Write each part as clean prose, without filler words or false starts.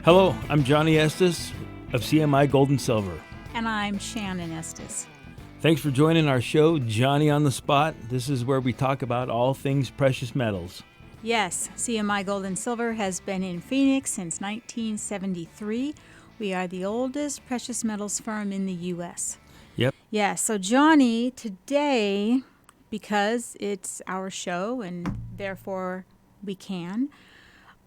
Hello, I'm Johnny Estes of CMI Gold and Silver. And I'm Shannon Estes. Thanks for joining our show, Johnny on the Spot. This is where we talk about all things precious metals. Yes, CMI Gold and Silver has been in Phoenix since 1973. We are the oldest precious metals firm in the U.S. Yep. Yeah, so Johnny, today, because it's our show and therefore we can,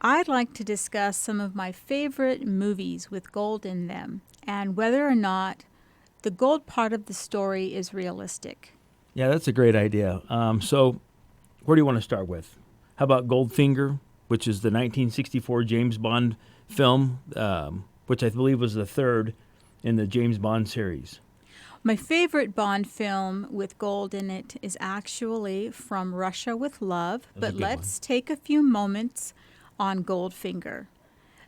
I'd like to discuss some of my favorite movies with gold in them and whether or not the gold part of the story is realistic. Yeah, that's a great idea. So where do you want to start with? How about Goldfinger, which is the 1964 James Bond film, which I believe was the third in the James Bond series? My favorite Bond film with gold in it is actually From Russia with Love, but let's take a few moments on Goldfinger.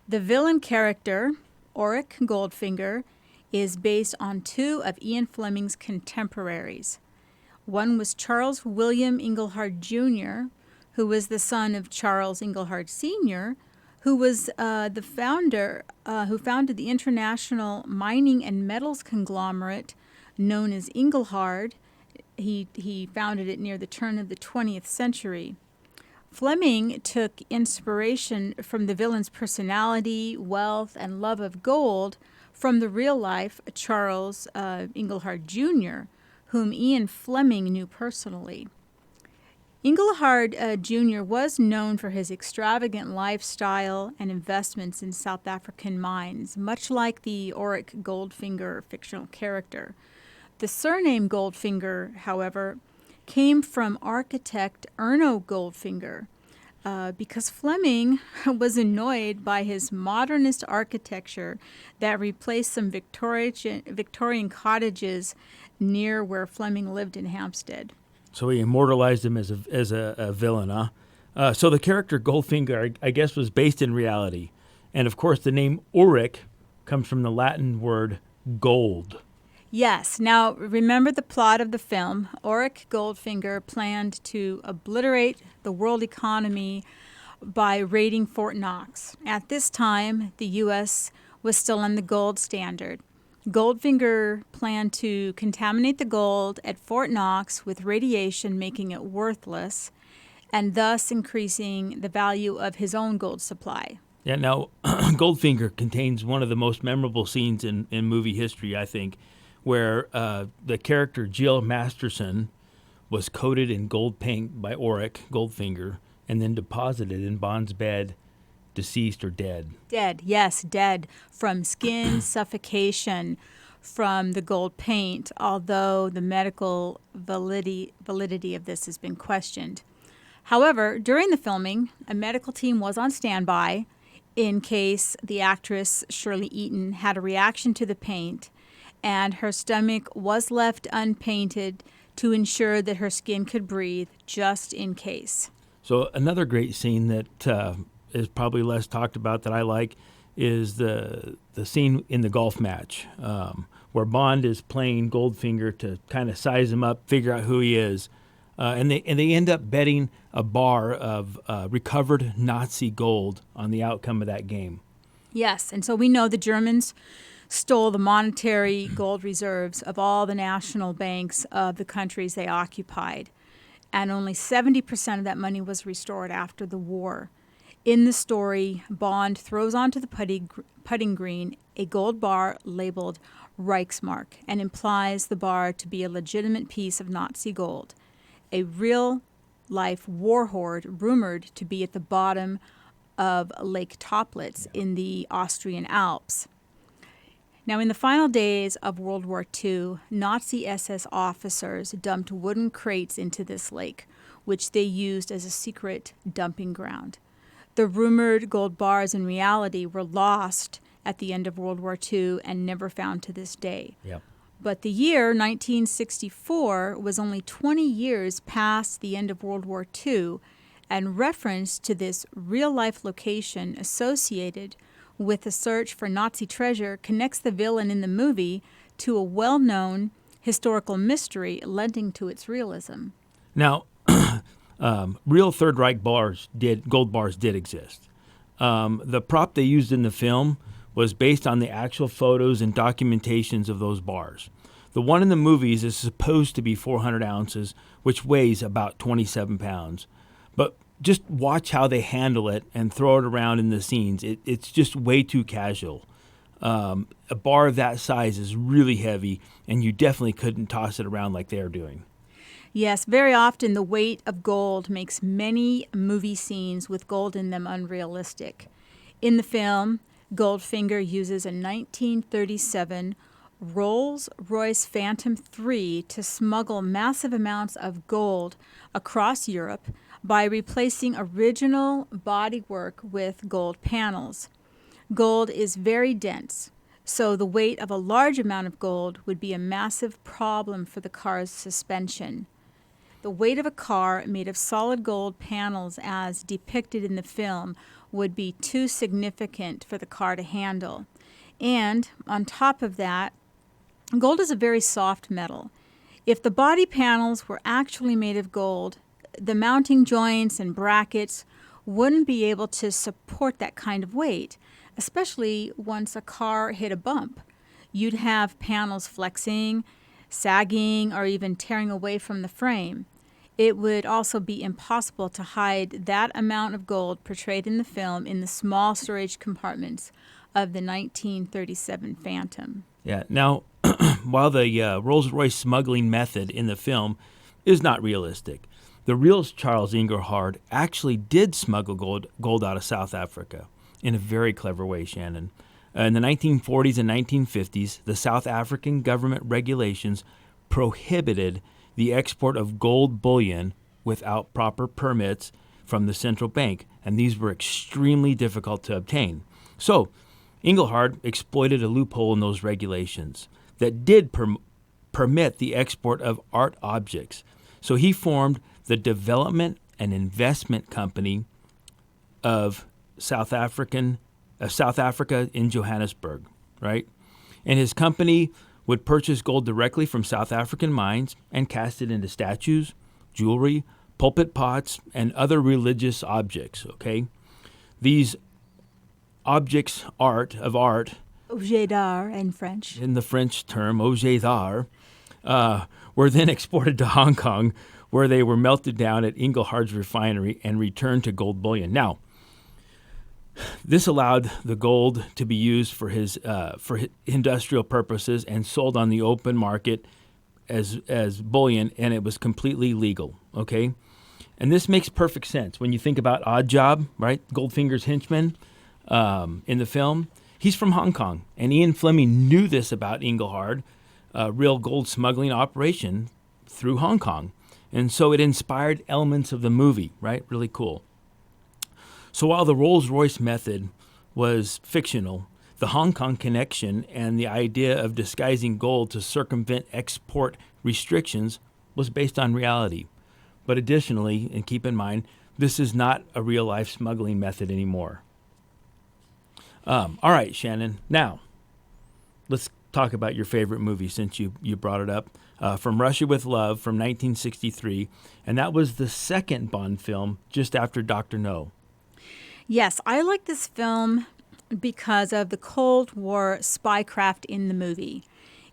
The villain character, Auric Goldfinger, is based on two of Ian Fleming's contemporaries. One was Charles William Inglehart Jr., who was the son of Charles Inglehart Sr., who was the founder, who founded the international mining and metals conglomerate known as Inglehart. He founded it near the turn of the 20th century. Fleming took inspiration from the villain's personality, wealth, and love of gold from the real-life Charles Inglehart Jr., whom Ian Fleming knew personally. Inglehart Jr. was known for his extravagant lifestyle and investments in South African mines, much like the Auric Goldfinger fictional character. The surname Goldfinger, however, came from architect Erno Goldfinger because Fleming was annoyed by his modernist architecture that replaced some Victorian cottages near where Fleming lived in Hampstead. So he immortalized him as a villain, huh? So the character Goldfinger, I guess, was based in reality. And, of course, the name Auric comes from the Latin word gold. Yes. Now, remember the plot of the film. Auric Goldfinger planned to obliterate the world economy by raiding Fort Knox. At this time, the U.S. was still on the gold standard. Goldfinger planned to contaminate the gold at Fort Knox with radiation, making it worthless, and thus increasing the value of his own gold supply. Yeah, now, Goldfinger contains one of the most memorable scenes in movie history, I think, where the character Jill Masterson was coated in gold paint by Auric Goldfinger and then deposited in Bond's bed, deceased or dead. Dead, yes, dead from skin suffocation from the gold paint, although the medical validity of this has been questioned. However, during the filming, a medical team was on standby in case the actress Shirley Eaton had a reaction to the paint, and her stomach was left unpainted to ensure that her skin could breathe, just in case. So another great scene that is probably less talked about that I like is the scene in the golf match where Bond is playing Goldfinger to kind of size him up, figure out who he is, and they end up betting a bar of recovered Nazi gold on the outcome of that game. Yes, and so we know the Germans stole the monetary gold reserves of all the national banks of the countries they occupied, and only 70% of that money was restored after the war. In the story, Bond throws onto the putting green a gold bar labeled Reichsmark and implies the bar to be a legitimate piece of Nazi gold, a real-life war hoard rumored to be at the bottom of Lake Toplitz in the Austrian Alps. Now, in the final days of World War II, Nazi SS officers dumped wooden crates into this lake, which they used as a secret dumping ground. The rumored gold bars in reality were lost at the end of World War II and never found to this day. Yep. But the year 1964 was only 20 years past the end of World War II, and reference to this real-life location associated with the search for Nazi treasure connects the villain in the movie to a well-known historical mystery lending to its realism. Now, real Third Reich gold bars did exist. The prop they used in the film was based on the actual photos and documentations of those bars. The one in the movies is supposed to be 400 ounces, which weighs about 27 pounds. But just watch how they handle it and throw it around in the scenes. It's just way too casual. A bar of that size is really heavy, and you definitely couldn't toss it around like they're doing. Yes, very often the weight of gold makes many movie scenes with gold in them unrealistic. In the film, Goldfinger uses a 1937 Rolls-Royce Phantom III to smuggle massive amounts of gold across Europe by replacing original bodywork with gold panels. Gold is very dense, so the weight of a large amount of gold would be a massive problem for the car's suspension. The weight of a car made of solid gold panels as depicted in the film would be too significant for the car to handle. And on top of that, gold is a very soft metal. If the body panels were actually made of gold, the mounting joints and brackets wouldn't be able to support that kind of weight, especially once a car hit a bump. You'd have panels flexing, sagging, or even tearing away from the frame. It would also be impossible to hide that amount of gold portrayed in the film in the small storage compartments of the 1937 Phantom. Yeah. Now, while the Rolls-Royce smuggling method in the film is not realistic, the real Charles Engelhard actually did smuggle gold out of South Africa in a very clever way, Shannon. In the 1940s and 1950s, the South African government regulations prohibited the export of gold bullion without proper permits from the central bank, and these were extremely difficult to obtain. So, Engelhard exploited a loophole in those regulations that did permit the export of art objects. So he formed the Development and Investment Company of South Africa in Johannesburg, right? And his company would purchase gold directly from South African mines and cast it into statues, jewelry, pulpit pots, and other religious objects, okay? These objects, art, Objet d'art in French. in the French term, objets d'art, were then exported to Hong Kong, where they were melted down at Engelhard's refinery and returned to gold bullion. Now, this allowed the gold to be used for his industrial purposes and sold on the open market as bullion, and it was completely legal, okay? And this makes perfect sense when you think about Odd Job, right? Goldfinger's henchman in the film. He's from Hong Kong, and Ian Fleming knew this about Engelhard, real gold smuggling operation through Hong Kong. And so it inspired elements of the movie, right? Really cool. So while the Rolls-Royce method was fictional, the Hong Kong connection and the idea of disguising gold to circumvent export restrictions was based on reality. But additionally, and keep in mind, this is not a real-life smuggling method anymore. All right, Shannon. Now, let's talk about your favorite movie since you brought it up. From Russia with Love from 1963, and that was the second Bond film just after Dr. No. Yes, I like this film because of the Cold War spycraft in the movie.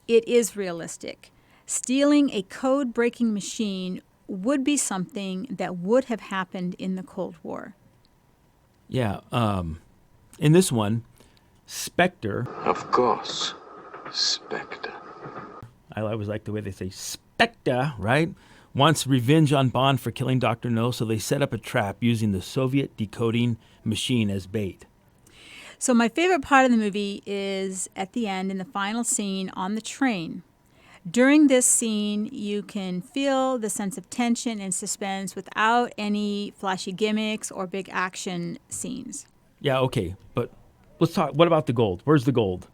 It is realistic. Stealing a code-breaking machine would be something that would have happened in the Cold War. Yeah, in this one, Spectre. Of course, Spectre. I always like the way they say Spectre, right? Wants revenge on Bond for killing Dr. No, so they set up a trap using the Soviet decoding machine as bait. So my favorite part of the movie is at the end in the final scene on the train. During this scene, you can feel the sense of tension and suspense without any flashy gimmicks or big action scenes. Yeah, okay, but let's talk. What about the gold? Where's the gold?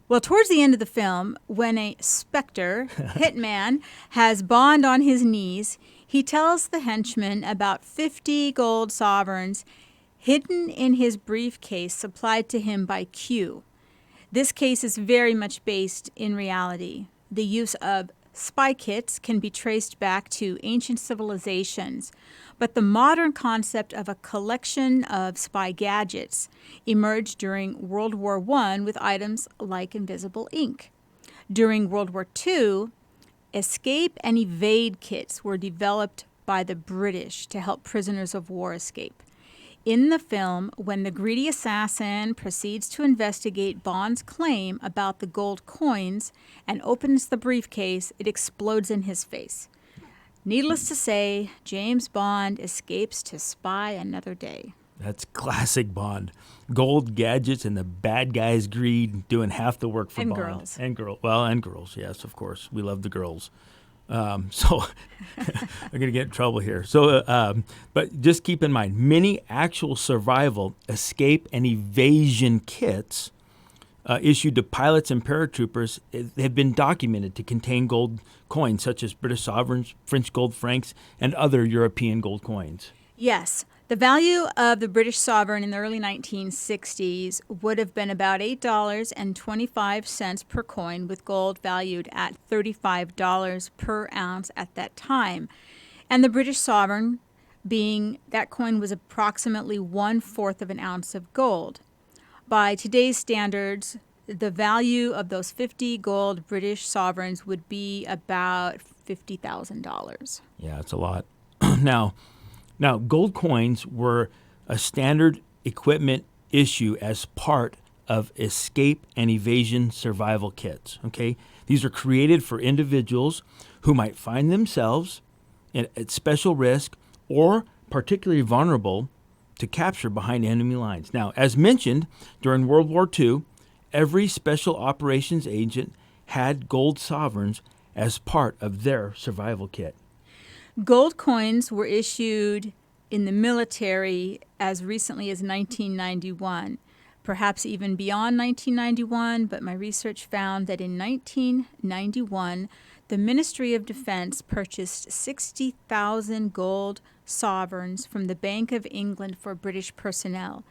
Well, towards the end of the film, when a Spectre hitman has Bond on his knees, he tells the henchman about 50 gold sovereigns hidden in his briefcase supplied to him by Q. This case is very much based in reality. The use of spy kits can be traced back to ancient civilizations, but the modern concept of a collection of spy gadgets emerged during World War I with items like invisible ink. During World War II, escape and evade kits were developed by the British to help prisoners of war escape. In the film, when the greedy assassin proceeds to investigate Bond's claim about the gold coins and opens the briefcase, it explodes in his face. Needless to say, James Bond escapes to spy another day. That's classic Bond. Gold gadgets and the bad guy's greed doing half the work for And Bond. girls. And girls. Well, and girls, yes, of course. We love the girls. So I'm going to get in trouble here. So, but just keep in mind, many actual survival, escape, and evasion kits issued to pilots and paratroopers have been documented to contain gold coins, such as British sovereigns, French gold francs, and other European gold coins. Yes, the value of the British sovereign in the early 1960s would have been about $8.25 per coin, with gold valued at $35 per ounce at that time. And the British sovereign being, that coin was approximately 1/4 of an ounce of gold. By today's standards, the value of those 50 gold British sovereigns would be about $50,000. Yeah, it's a lot. Now, gold coins were a standard equipment issue as part of escape and evasion survival kits. Okay, these are created for individuals who might find themselves at special risk or particularly vulnerable to capture behind enemy lines. Now, as mentioned, during World War II, every special operations agent had gold sovereigns as part of their survival kit. Gold coins were issued in the military as recently as 1991, perhaps even beyond 1991, but my research found that in 1991, the Ministry of Defense purchased 60,000 gold sovereigns from the Bank of England for British personnel.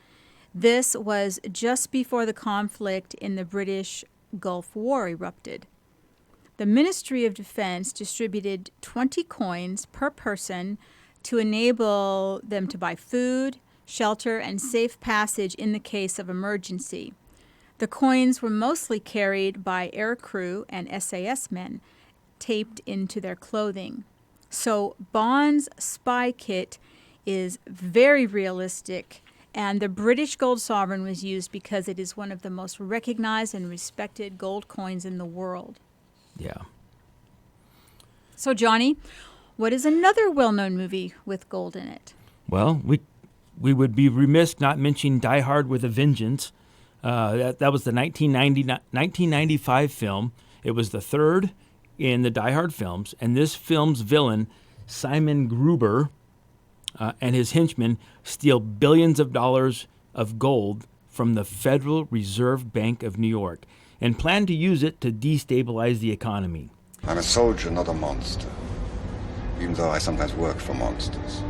This was just before the conflict in the British Gulf War erupted. The Ministry of Defense distributed 20 coins per person to enable them to buy food, shelter, and safe passage in the case of emergency. The coins were mostly carried by air crew and SAS men, taped into their clothing. So Bond's spy kit is very realistic, and the British gold sovereign was used because it is one of the most recognized and respected gold coins in the world. Yeah. So, Johnny, what is another well-known movie with gold in it? Well, we would be remiss not mentioning Die Hard with a Vengeance. That was the 1995 film. It was the third in the Die Hard films, and this film's villain, Simon Gruber, and his henchmen steal billions of dollars of gold from the Federal Reserve Bank of New York and plan to use it to destabilize the economy. I'm a soldier, not a monster, even though I sometimes work for monsters.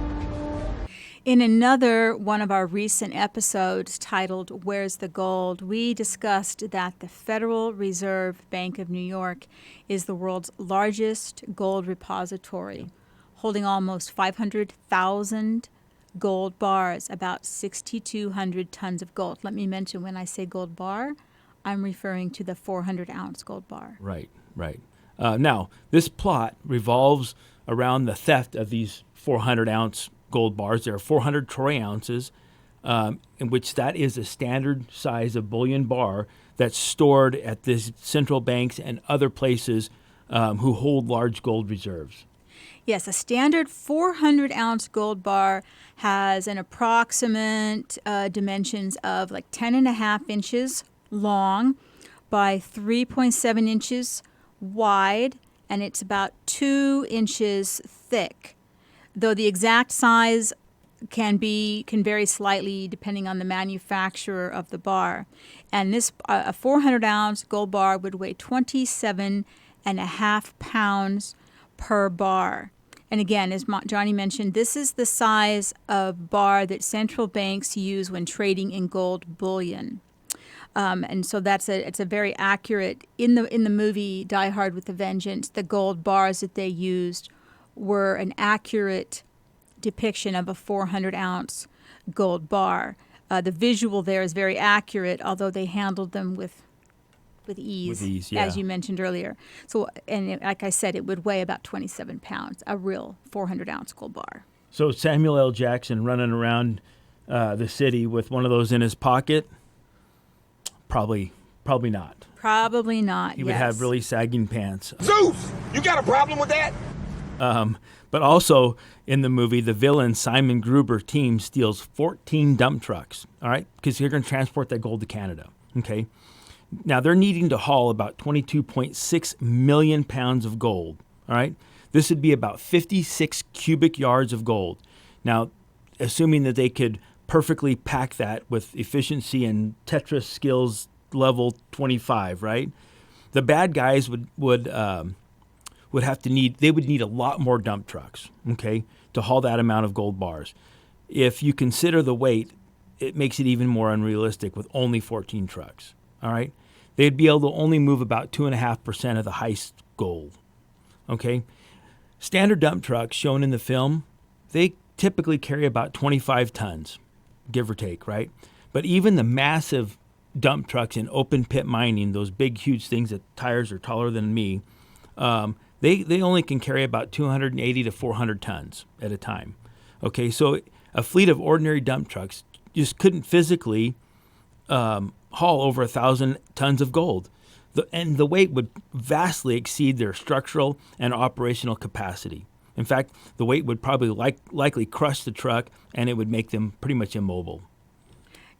In another one of our recent episodes titled Where's the Gold?, we discussed that the Federal Reserve Bank of New York is the world's largest gold repository, holding almost 500,000 gold bars, about 6,200 tons of gold. Let me mention, when I say gold bar, I'm referring to the 400-ounce gold bar. Right. Now, this plot revolves around the theft of these 400-ounce gold bars. There are 400 troy ounces, in which that is a standard size of bullion bar that's stored at these central banks and other places who hold large gold reserves. Yes, a standard 400-ounce gold bar has an approximate dimensions of like 10.5 inches long by 3.7 inches wide, and it's about 2 inches thick, though the exact size can vary slightly depending on the manufacturer of the bar. And this a 400-ounce gold bar would weigh 27.5 pounds per bar. And again, as Johnny mentioned, this is the size of bar that central banks use when trading in gold bullion. And so it's a very accurate in the movie Die Hard with a Vengeance. The gold bars that they used were an accurate depiction of a 400-ounce gold bar. The visual there is very accurate, although they handled them with ease, yeah. as you mentioned earlier. So, like I said, it would weigh about 27 pounds, a real 400-ounce gold bar. So Samuel L. Jackson running around the city with one of those in his pocket? Probably not. Probably not. He would have really sagging pants. Zeus, you got a problem with that? But also in the movie, the villain Simon Gruber team steals 14 dump trucks. All right, because they're going to transport that gold to Canada. Okay. Now, they're needing to haul about 22.6 million pounds of gold, all right? This would be about 56 cubic yards of gold. Now, assuming that they could perfectly pack that with efficiency and Tetris skills level 25, right? The bad guys would need a lot more dump trucks, okay, to haul that amount of gold bars. If you consider the weight, it makes it even more unrealistic with only 14 trucks. All right, they'd be able to only move about 2.5% of the heist gold. Okay, standard dump trucks shown in the film, they typically carry about 25 tons, give or take, right? But even the massive dump trucks in open pit mining, those big, huge things that tires are taller than me, they only can carry about 280 to 400 tons at a time. Okay, so a fleet of ordinary dump trucks just couldn't physically haul over 1,000 tons of gold. And the weight would vastly exceed their structural and operational capacity. In fact, the weight would probably likely crush the truck, and it would make them pretty much immobile.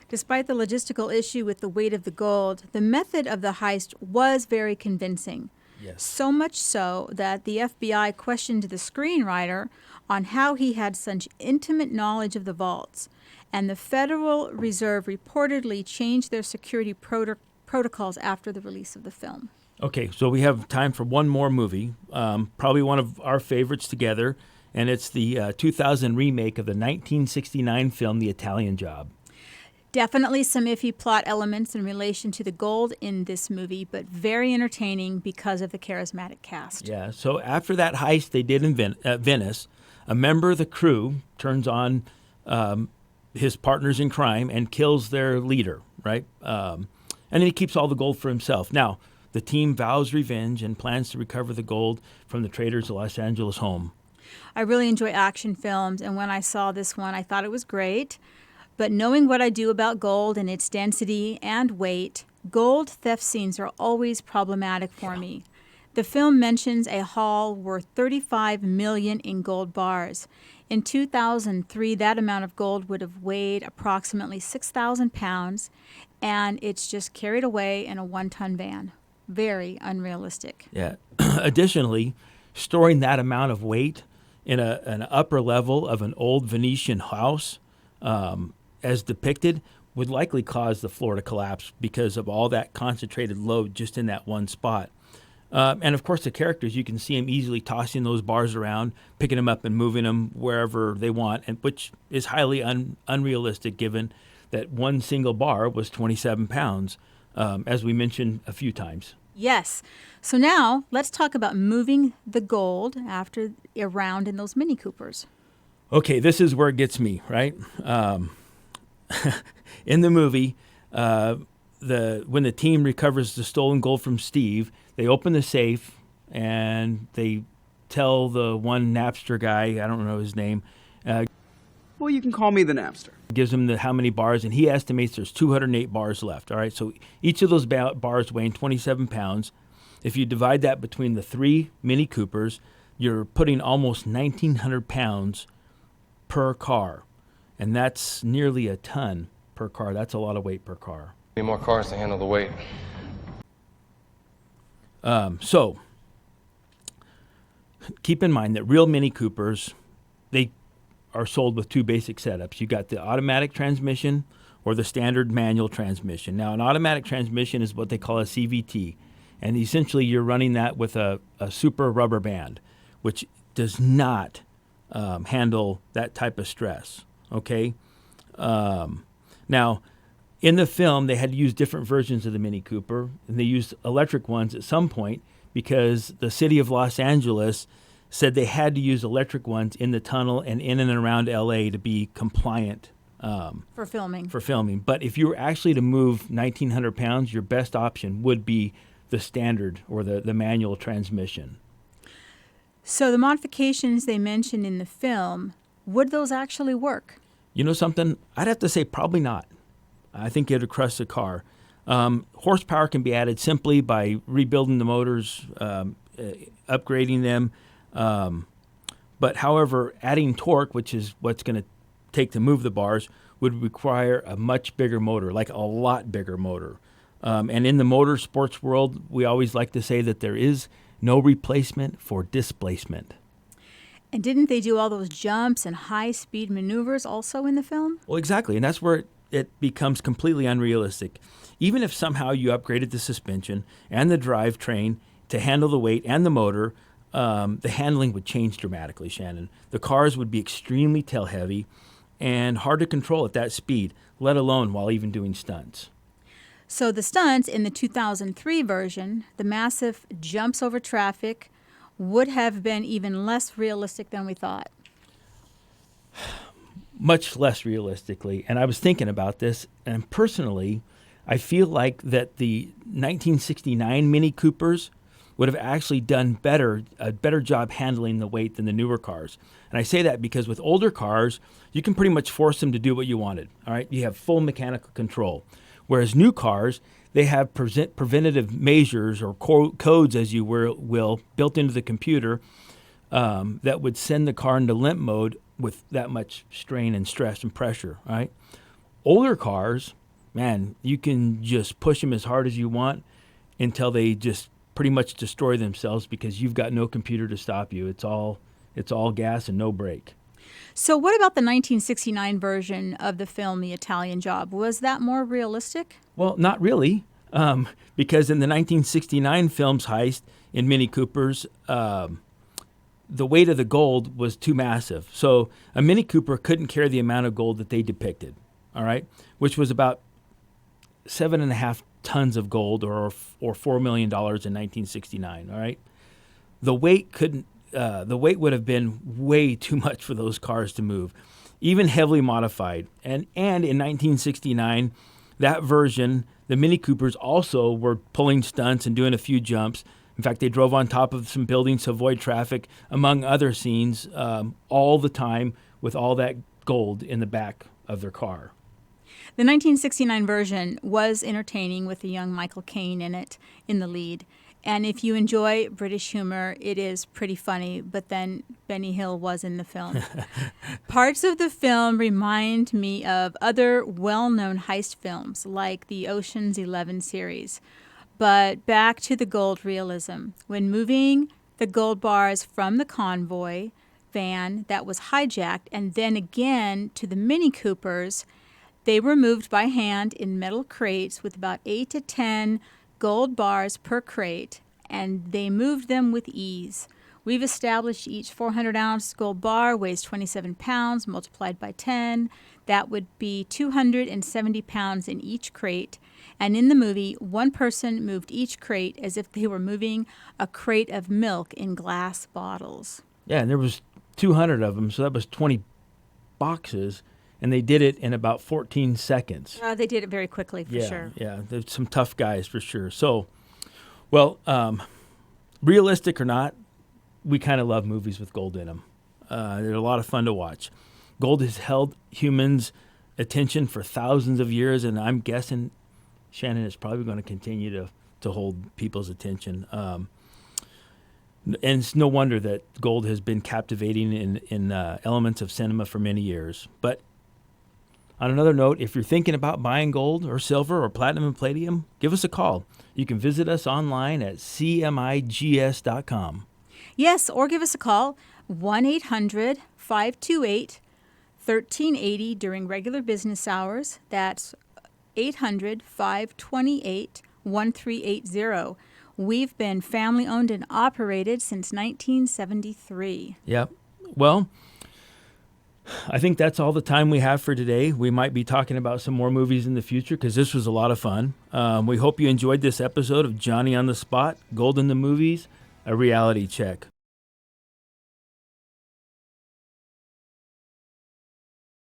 Despite the logistical issue with the weight of the gold, the method of the heist was very convincing. Yes. So much so that the FBI questioned the screenwriter on how he had such intimate knowledge of the vaults. And the Federal Reserve reportedly changed their security protocols after the release of the film. Okay, so we have time for one more movie, probably one of our favorites together, and it's the 2000 remake of the 1969 film, The Italian Job. Definitely some iffy plot elements in relation to the gold in this movie, but very entertaining because of the charismatic cast. Yeah, so after that heist they did in Venice, a member of the crew turns on his partners in crime and kills their leader, right? And then he keeps all the gold for himself. Now, the team vows revenge and plans to recover the gold from the traitors' Los Angeles home. I really enjoy action films, and when I saw this one, I thought it was great. But knowing what I do about gold and its density and weight, gold theft scenes are always problematic for me. The film mentions a haul worth $35 million in gold bars. In 2003, that amount of gold would have weighed approximately 6,000 pounds, and it's just carried away in a one-ton van. Very unrealistic. Yeah. Additionally, storing that amount of weight in an upper level of an old Venetian house, as depicted, would likely cause the floor to collapse because of all that concentrated load just in that one spot. And of course, the characters, you can see them easily tossing those bars around, picking them up and moving them wherever they want, and which is highly unrealistic given that one single bar was 27 pounds, as we mentioned a few times. Yes. So now let's talk about moving the gold around in those Mini Coopers. Okay, this is where it gets me, right? In the movie, when the team recovers the stolen gold from Steve, they open the safe and they tell the one Napster guy, I don't know his name. Well, you can call me the Napster. Gives him how many bars, and he estimates there's 208 bars left. All right, so each of those bars weighing 27 pounds. If you divide that between the 3 Mini Coopers, you're putting almost 1,900 pounds per car, and that's nearly a ton per car. That's a lot of weight per car. Need more cars to handle the weight. So keep in mind that real Mini Coopers, they are sold with 2 basic setups. You got the automatic transmission or the standard manual transmission. Now, an automatic transmission is what they call a CVT, and essentially you're running that with a super rubber band, which does not handle that type of stress. Okay. Now, In the film, they had to use different versions of the Mini Cooper, and they used electric ones at some point because the city of Los Angeles said they had to use electric ones in the tunnel and in and around L.A. to be compliant For filming. for filming. But if you were actually to move 1,900 pounds, your best option would be the standard or the manual transmission. So the modifications they mentioned in the film, would those actually work? You know something? I'd have to say probably not. I think it would crush the car. Horsepower can be added simply by rebuilding the motors, upgrading them. But however, adding torque, which is what's going to take to move the bars, would require a much bigger motor, like a lot bigger motor. And in the motorsports world, we always like to say that there is no replacement for displacement. And didn't they do all those jumps and high-speed maneuvers also in the film? Well, exactly, and that's where it becomes completely unrealistic. Even if somehow you upgraded the suspension and the drivetrain to handle the weight and the motor, the handling would change dramatically, Shannon. The cars would be extremely tail-heavy and hard to control at that speed, let alone while even doing stunts. So the stunts in the 2003 version, the massive jumps over traffic, would have been even less realistic than we thought. Much less realistically. And I was thinking about this, and personally, I feel like that the 1969 Mini Coopers would have actually done a better job handling the weight than the newer cars. And I say that because with older cars, you can pretty much force them to do what you wanted. All right, you have full mechanical control. Whereas new cars, they have preventative measures or codes, as you will, built into the computer that would send the car into limp mode with that much strain and stress and pressure, right? Older cars, man, you can just push them as hard as you want until they just pretty much destroy themselves because you've got no computer to stop you. It's all gas and no brake. So what about the 1969 version of the film, The Italian Job? Was that more realistic? Well, not really, because in the 1969 film's heist in Mini Coopers, the weight of the gold was too massive. So a Mini Cooper couldn't carry the amount of gold that they depicted, all right, which was about 7.5 tons of gold or $4 million in 1969, all right? The weight would have been way too much for those cars to move, even heavily modified. And in 1969, that version, the Mini Coopers also were pulling stunts and doing a few jumps. In fact, they drove on top of some buildings to avoid traffic, among other scenes, all the time with all that gold in the back of their car. The 1969 version was entertaining with the young Michael Caine in it, in the lead. And if you enjoy British humor, it is pretty funny, but then Benny Hill was in the film. Parts of the film remind me of other well-known heist films, like the Ocean's 11 series. But back to the gold realism. When moving the gold bars from the convoy van that was hijacked and then again to the Mini Coopers, they were moved by hand in metal crates with about 8 to 10 gold bars per crate, and they moved them with ease. We've established each 400-ounce gold bar weighs 27 pounds multiplied by 10. That would be 270 pounds in each crate. And in the movie, one person moved each crate as if they were moving a crate of milk in glass bottles. Yeah, and there was 200 of them, so that was 20 boxes, and they did it in about 14 seconds. They did it very quickly, for sure. Yeah, there's some tough guys for sure. So, well, realistic or not, we kind of love movies with gold in them. They're a lot of fun to watch. Gold has held humans' attention for thousands of years, and I'm guessing, Shannon, is probably going to continue to hold people's attention. And it's no wonder that gold has been captivating in elements of cinema for many years. But on another note, if you're thinking about buying gold or silver or platinum and palladium, give us a call. You can visit us online at cmigs.com. Yes, or give us a call, 1-800-528-1380 during regular business hours. That's 800-528-1380. We've been family-owned and operated since 1973. Yep. Well, I think that's all the time we have for today. We might be talking about some more movies in the future because this was a lot of fun. We hope you enjoyed this episode of Johnny on the Spot, Gold in the Movies, a reality check.